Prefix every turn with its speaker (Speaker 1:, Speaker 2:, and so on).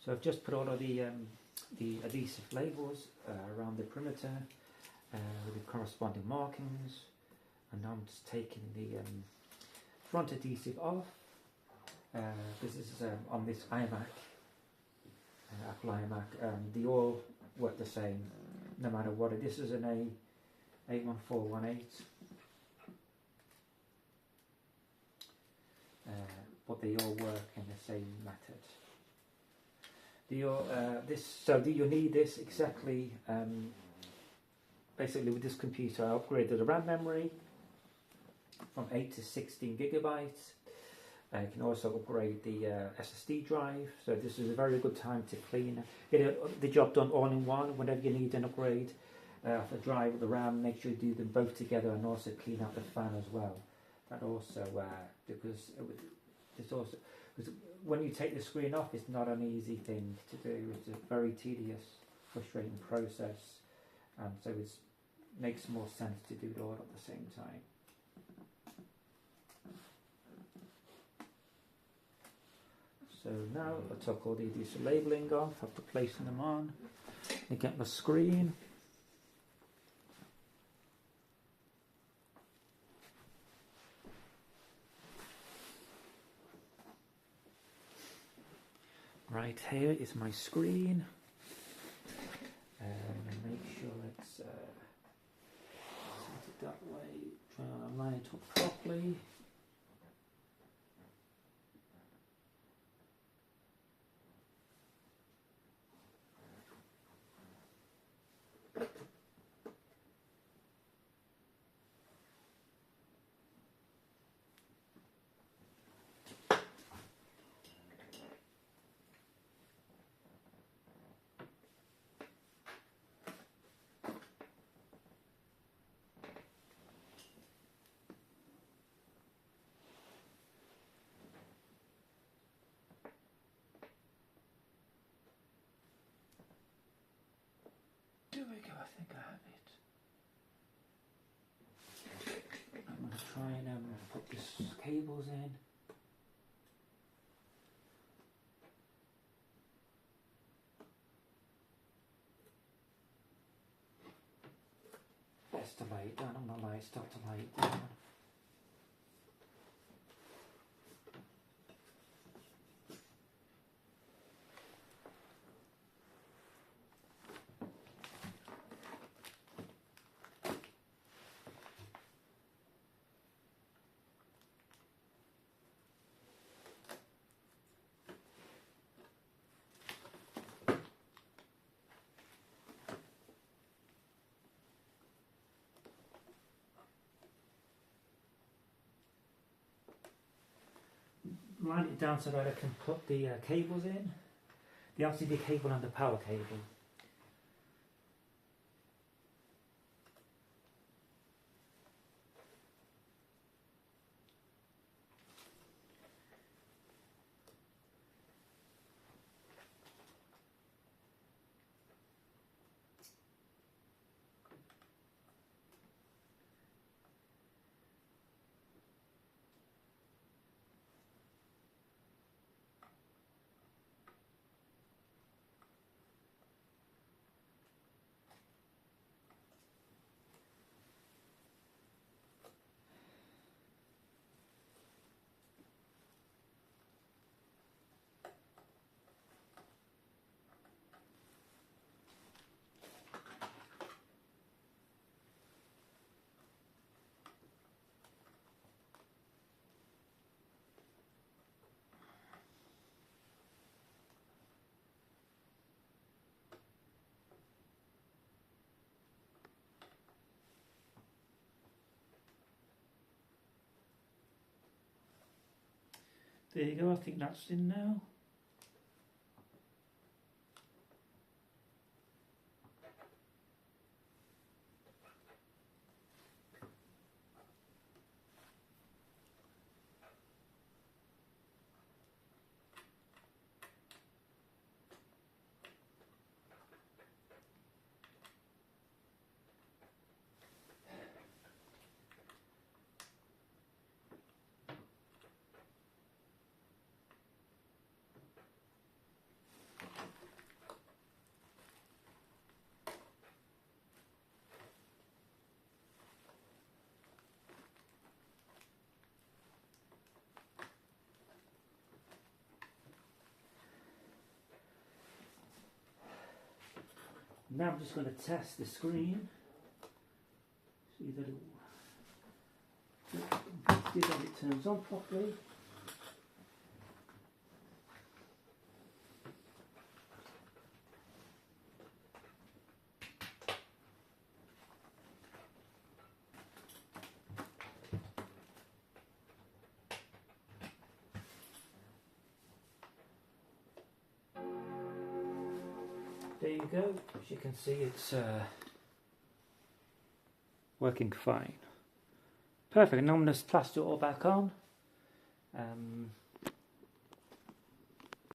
Speaker 1: So I've just put all of the adhesive labels around the perimeter with the corresponding markings, and now I'm just taking the front adhesive off. This is on this iMac, Apple iMac. They all work the same, no matter what. This is an A1418, but they all work in the same method. You need this exactly. Basically, with this computer, I upgraded the RAM memory from 8 to 16 gigabytes. You can also upgrade the SSD drive. So this is a very good time to get the job done all in one. Whenever you need an upgrade of the drive or the RAM, make sure you do them both together, and also clean out the fan as well. That also because when you take the screen off, it's not an easy thing to do. It's a very tedious, frustrating process, and so it makes more sense to do it all at the same time. So now I took all the adhesive labelling off, after placing them on. I get my screen. Right, here is my screen. Make sure it's set it that way. Try and line it up properly. There we go, I think I have it. I'm going to try and put these cables in. Best to lay it down. I'm going to start to lay it down. Line it down so that I can put the cables in, the LCD cable and the power cable. There you go, I think that's in now. Now I'm just going to test the screen. See that it turns on properly. There you go. As you can see, it's working fine. Perfect. Now I'm going to plaster it all back on.